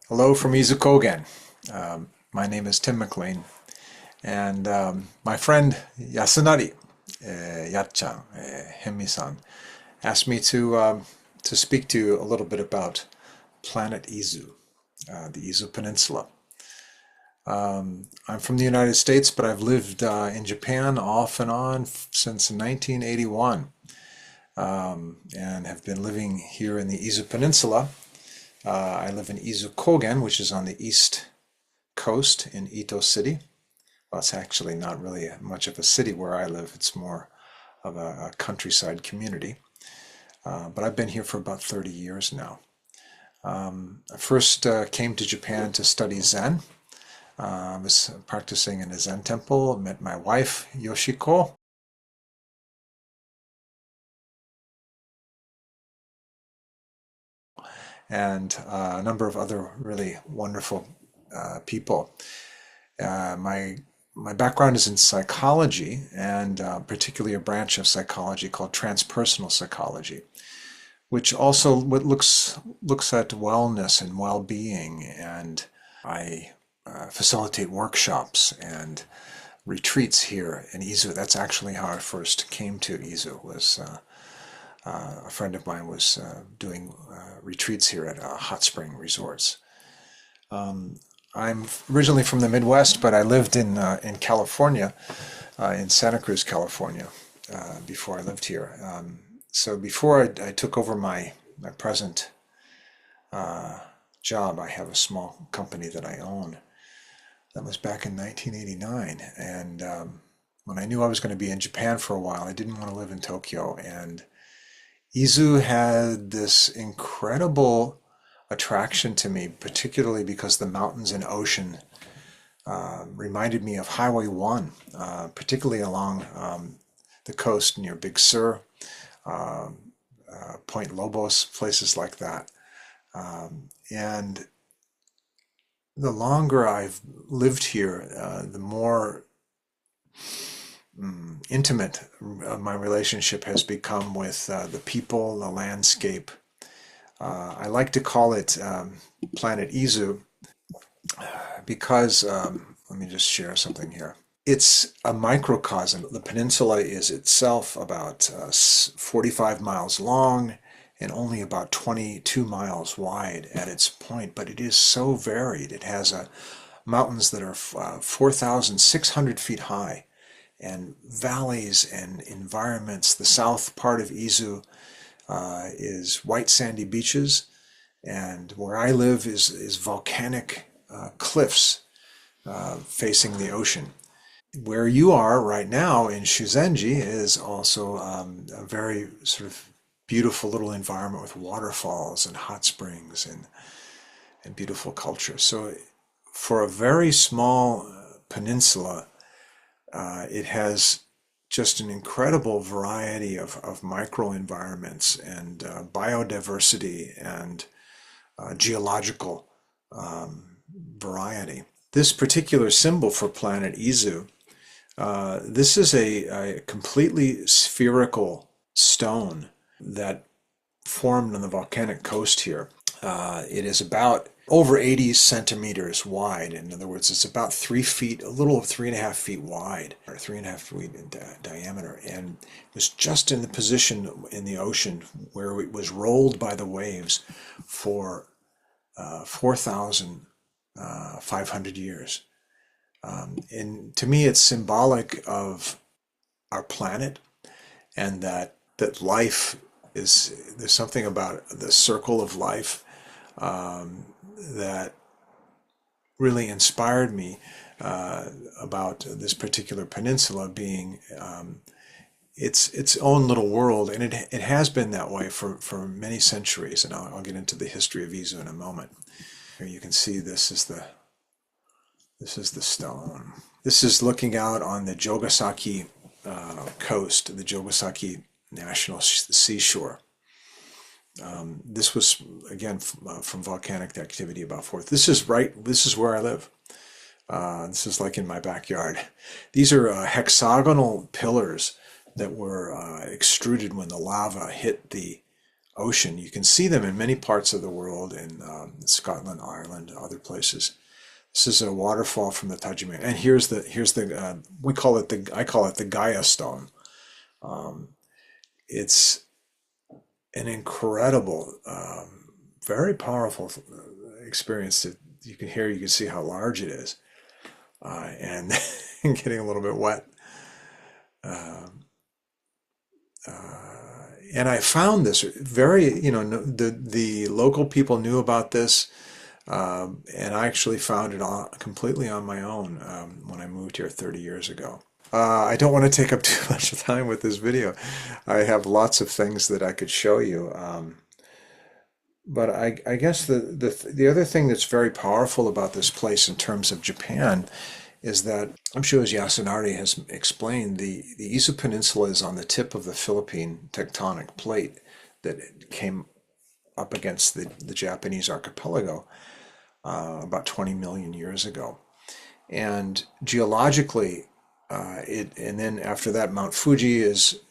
Hello from Izu Kogen. My name is Tim McLean, and my friend Yasunari Yatchan Hemi-san asked me to speak to you a little bit about Planet Izu, the Izu Peninsula. I'm from the United States, but I've lived in Japan off and on since 1981, and have been living here in the Izu Peninsula. I live in Izu Kogen, which is on the east coast in Ito City. Well, it's actually not really much of a city where I live. It's more of a countryside community. But I've been here for about 30 years now. I first came to Japan to study Zen. I was practicing in a Zen temple, met my wife, Yoshiko, and a number of other really wonderful people. My background is in psychology, and particularly a branch of psychology called transpersonal psychology, which also looks at wellness and well-being. And I facilitate workshops and retreats here in Izu. That's actually how I first came to Izu. Was a friend of mine was doing retreats here at hot spring resorts. I'm originally from the Midwest, but I lived in California, in Santa Cruz, California, before I lived here. So before I took over my present job, I have a small company that I own. That was back in 1989, and when I knew I was going to be in Japan for a while, I didn't want to live in Tokyo, and Izu had this incredible attraction to me, particularly because the mountains and ocean reminded me of Highway 1, particularly along the coast near Big Sur, Point Lobos, places like that. And the longer I've lived here, the more intimate my relationship has become with the people, the landscape. I like to call it Planet Izu because, let me just share something here. It's a microcosm. The peninsula is itself about 45 miles long and only about 22 miles wide at its point, but it is so varied. It has mountains that are 4,600 feet high, and valleys and environments. The south part of Izu is white sandy beaches, and where I live is volcanic cliffs facing the ocean. Where you are right now in Shuzenji is also a very sort of beautiful little environment with waterfalls and hot springs and beautiful culture. So for a very small peninsula, it has just an incredible variety of microenvironments and biodiversity and geological variety. This particular symbol for Planet Izu, this is a completely spherical stone that formed on the volcanic coast here. It is about over 80 centimeters wide. In other words, it's about 3 feet, a little of 3.5 feet wide, or 3.5 feet in diameter. And it was just in the position in the ocean where it was rolled by the waves for 4,500 years. And to me, it's symbolic of our planet, and that life is, there's something about the circle of life that really inspired me about this particular peninsula being its own little world, and it has been that way for many centuries. And I'll get into the history of Izu in a moment. Here you can see this is the stone. This is looking out on the Jogasaki coast, the Jogasaki National Seashore. This was again from volcanic activity about fourth. This is where I live. This is like in my backyard. These are hexagonal pillars that were extruded when the lava hit the ocean. You can see them in many parts of the world, in Scotland, Ireland, other places. This is a waterfall from the Tajimir, and here's the we call it the I call it the Gaia stone. It's an incredible, very powerful experience. You can hear, you can see how large it is, and getting a little bit wet. And I found this very, the local people knew about this, and I actually found it completely on my own when I moved here 30 years ago. I don't want to take up too much time with this video. I have lots of things that I could show you. But I guess the other thing that's very powerful about this place in terms of Japan is that, I'm sure as Yasunari has explained, the Izu Peninsula is on the tip of the Philippine tectonic plate that came up against the Japanese archipelago about 20 million years ago. And geologically, and then after that, Mount Fuji is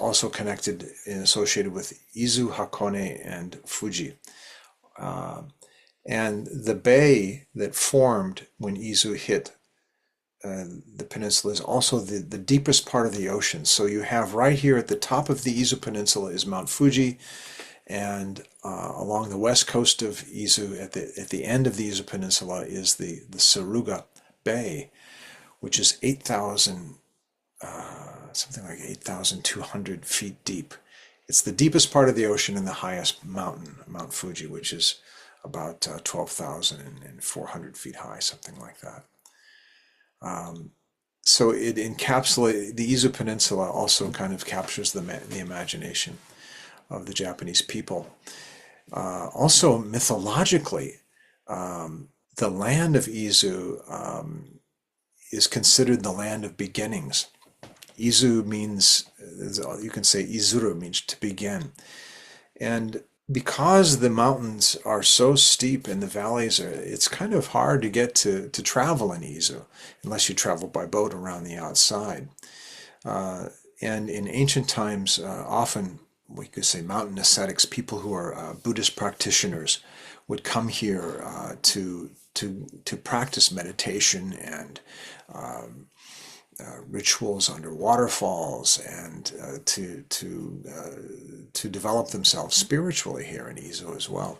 also connected and associated with Izu, Hakone, and Fuji. And the bay that formed when Izu hit the peninsula is also the deepest part of the ocean. So you have right here at the top of the Izu Peninsula is Mount Fuji, and along the west coast of Izu, at the end of the Izu Peninsula, is the Saruga Bay, which is 8,000, something like 8,200 feet deep. It's the deepest part of the ocean and the highest mountain, Mount Fuji, which is about 12,400 feet high, something like that. So it encapsulates, the Izu Peninsula also kind of captures the imagination of the Japanese people. Also, mythologically, the land of Izu is considered the land of beginnings. Izu means, you can say Izuru means to begin. And because the mountains are so steep and the valleys it's kind of hard to get to travel in Izu unless you travel by boat around the outside. And in ancient times, often we could say mountain ascetics, people who are Buddhist practitioners, would come here to practice meditation and rituals under waterfalls, and to develop themselves spiritually here in Izu as well.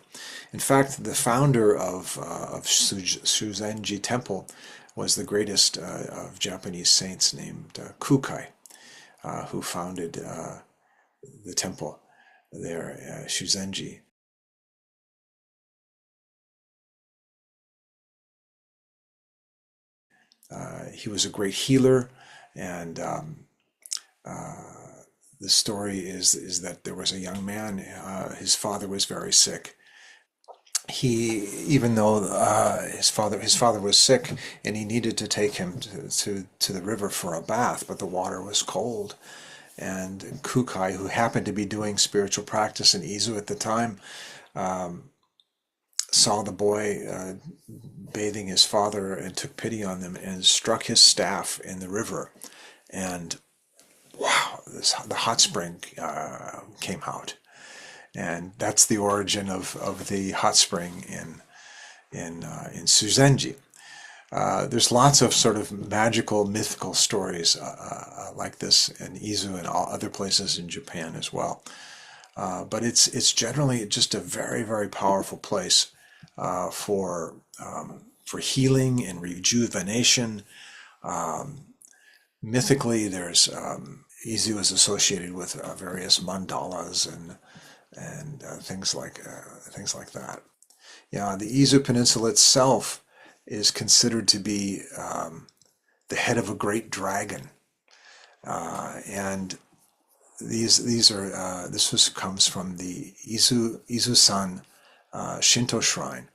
In fact, the founder of Shuzenji Temple was the greatest of Japanese saints, named Kukai, who founded the temple there, Shuzenji. He was a great healer, and the story is that there was a young man. His father was very sick. Even though his father was sick, and he needed to take him to the river for a bath, but the water was cold. And Kukai, who happened to be doing spiritual practice in Izu at the time, saw the boy bathing his father and took pity on them and struck his staff in the river. And wow, the hot spring came out. And that's the origin of the hot spring in Suzenji. There's lots of sort of magical, mythical stories like this in Izu and all other places in Japan as well. But it's generally just a very, very powerful place for healing and rejuvenation. Mythically, there's Izu is associated with various mandalas and things like that. Yeah, the Izu Peninsula itself is considered to be the head of a great dragon, and this comes from the Izu-san Shinto shrine.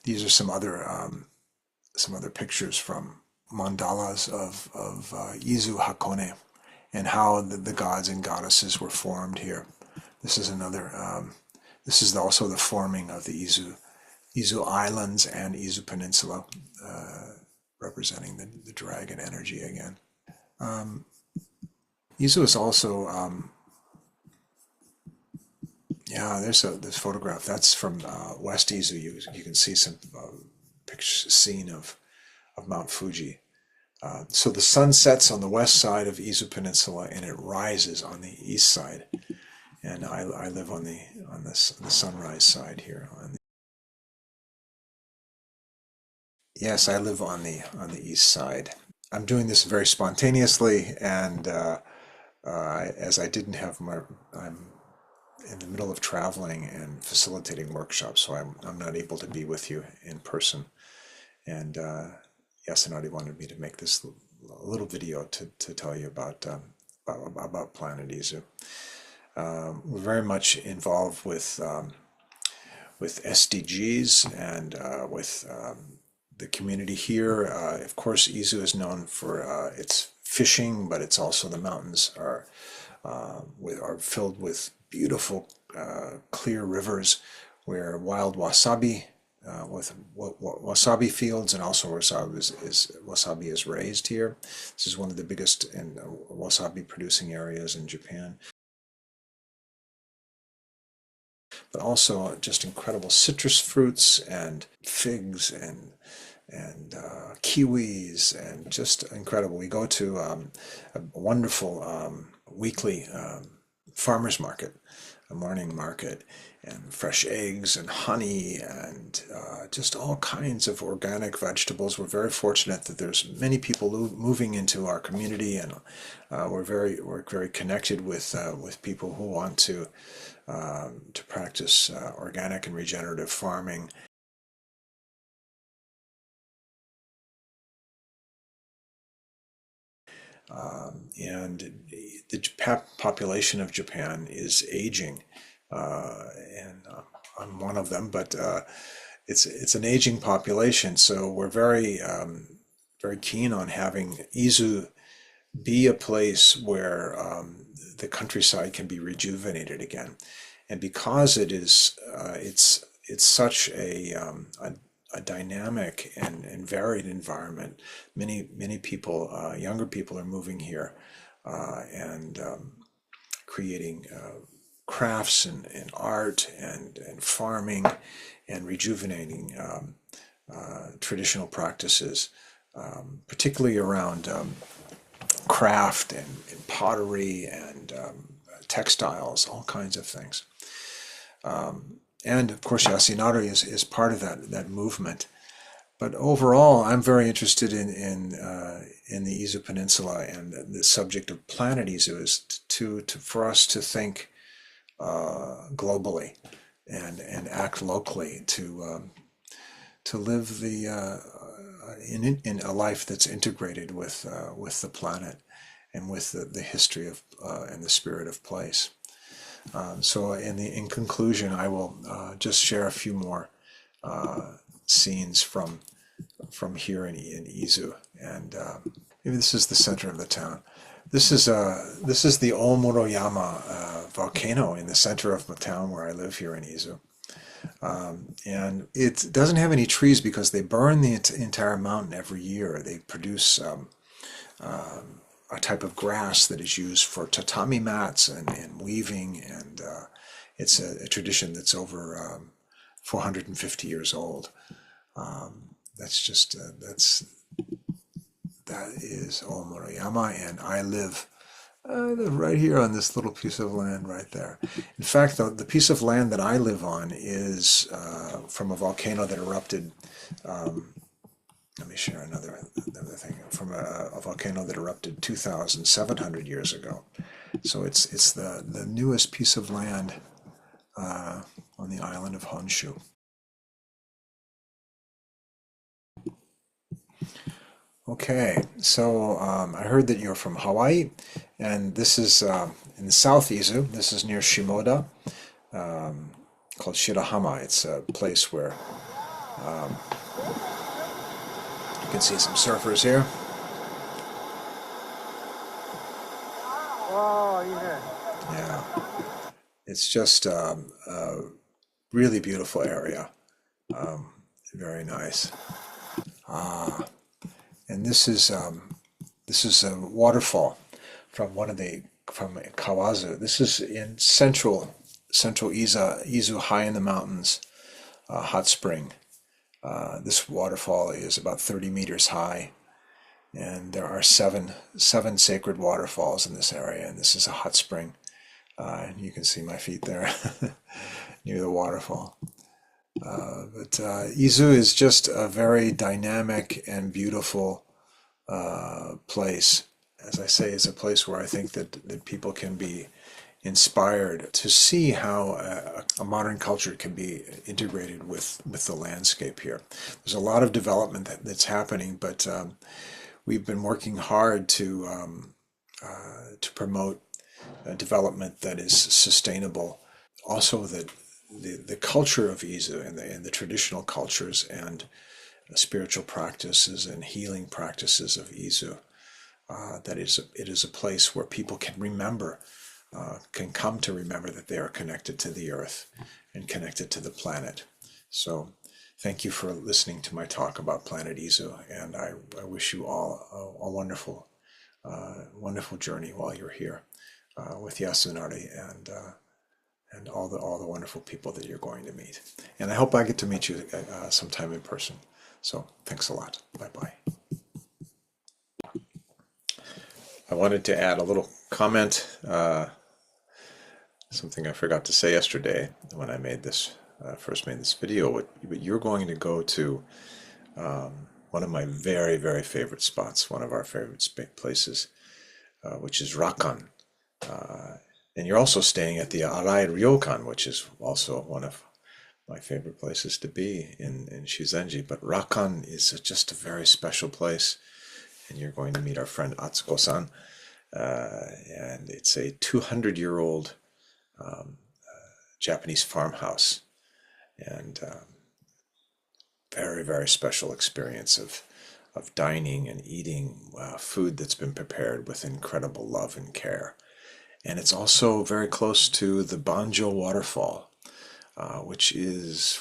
These are some other pictures from mandalas of Izu Hakone, and how the gods and goddesses were formed here. This is another. This is also the forming of the Izu Islands and Izu Peninsula, representing the dragon energy again. Izu is also, yeah, there's a this photograph. That's from West Izu. You can see some picture scene of Mount Fuji. So the sun sets on the west side of Izu Peninsula and it rises on the east side. And I live on the sunrise side here. Yes, I live on the east side. I'm doing this very spontaneously, and as I didn't have my, I'm in the middle of traveling and facilitating workshops, so I'm not able to be with you in person. And Yasunari wanted me to make this little video to tell you about Planet Izu. We're very much involved with SDGs and with the community here. Of course, Izu is known for its fishing, but it's also the mountains are filled with beautiful, clear rivers where wild wasabi, with wasabi fields, and also wasabi is raised here. This is one of the biggest and wasabi producing areas in Japan. But also just incredible citrus fruits and figs and kiwis and just incredible. We go to a wonderful weekly farmers market, a morning market, and fresh eggs and honey and just all kinds of organic vegetables. We're very fortunate that there's many people moving into our community, and we're very connected with people who want to practice organic and regenerative farming. And the population of Japan is aging, and I'm one of them, but it's an aging population, so we're very keen on having Izu be a place where the countryside can be rejuvenated again. And because it's such a dynamic and varied environment, many people, younger people, are moving here and creating crafts and art and farming and rejuvenating traditional practices, particularly around craft and pottery and textiles, all kinds of things. And of course, Yasunari is part of that movement. But overall, I'm very interested in the Izu Peninsula, and the subject of Planet Izu is to for us to think globally and act locally to live in a life that's integrated with the planet and with the history of and the spirit of place. So in conclusion, I will just share a few more scenes from here in Izu, and maybe this is the center of the town. This is the Omuro-yama volcano in the center of the town where I live here in Izu. And it doesn't have any trees because they burn the entire mountain every year. They produce a type of grass that is used for tatami mats and weaving, and it's a tradition that's over 450 years old. That's just that is Omurayama, and I live right here on this little piece of land right there. In fact, the piece of land that I live on is from a volcano that erupted. Let me share another thing from a volcano that erupted 2,700 years ago. So it's the newest piece of land on the island of Honshu. Okay, so I heard that you're from Hawaii, and this is in the South Izu. This is near Shimoda, called Shirahama. It's a place where you can see some surfers here. Oh, yeah. Yeah, it's just a really beautiful area. Very nice. And this is a waterfall from Kawazu. This is in central Izu, high in the mountains, hot spring. This waterfall is about 30 meters high, and there are seven sacred waterfalls in this area, and this is a hot spring. You can see my feet there near the waterfall. But Izu is just a very dynamic and beautiful place. As I say, it's a place where I think that people can be inspired to see how a modern culture can be integrated with the landscape here. There's a lot of development that's happening, but we've been working hard to promote development that is sustainable. Also, that the culture of Izu and the traditional cultures and spiritual practices and healing practices of Izu. That it is a place where people can remember, can come to remember that they are connected to the earth and connected to the planet. So thank you for listening to my talk about Planet Izu, and I wish you all a wonderful, wonderful journey while you're here with Yasunari and all the wonderful people that you're going to meet. And I hope I get to meet you sometime in person. So thanks a lot. Bye-bye. I wanted to add a little comment, something I forgot to say yesterday when I made this, first made this video. But you're going to go to one of my very, very favorite spots, one of our favorite places, which is Rakan. And you're also staying at the Arai Ryokan, which is also one of my favorite places to be in Shizenji. But Rakan is just a very special place. And you're going to meet our friend Atsuko-san. And it's a 200-year-old Japanese farmhouse. And very, very special experience of dining and eating food that's been prepared with incredible love and care. And it's also very close to the Banjo waterfall, which is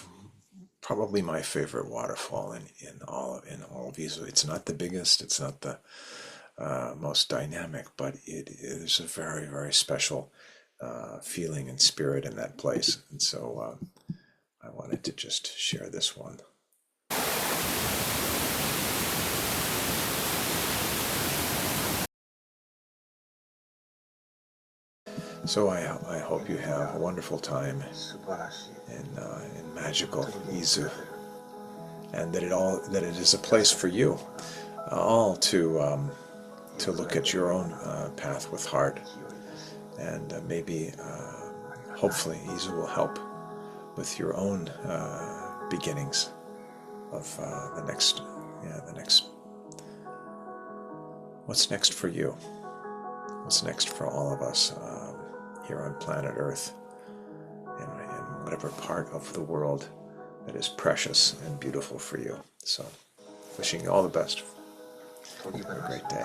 probably my favorite waterfall in all of Izu. It's not the biggest, it's not the most dynamic, but it is a very, very special feeling and spirit in that place. And so I wanted to just share this one. So I hope you have a wonderful time in magical Izu, and that it is a place for you all to look at your own path with heart, and maybe hopefully Izu will help with your own beginnings of the next what's next for you, what's next for all of us here on planet Earth, in whatever part of the world that is precious and beautiful for you. So wishing you all the best. Have a great day.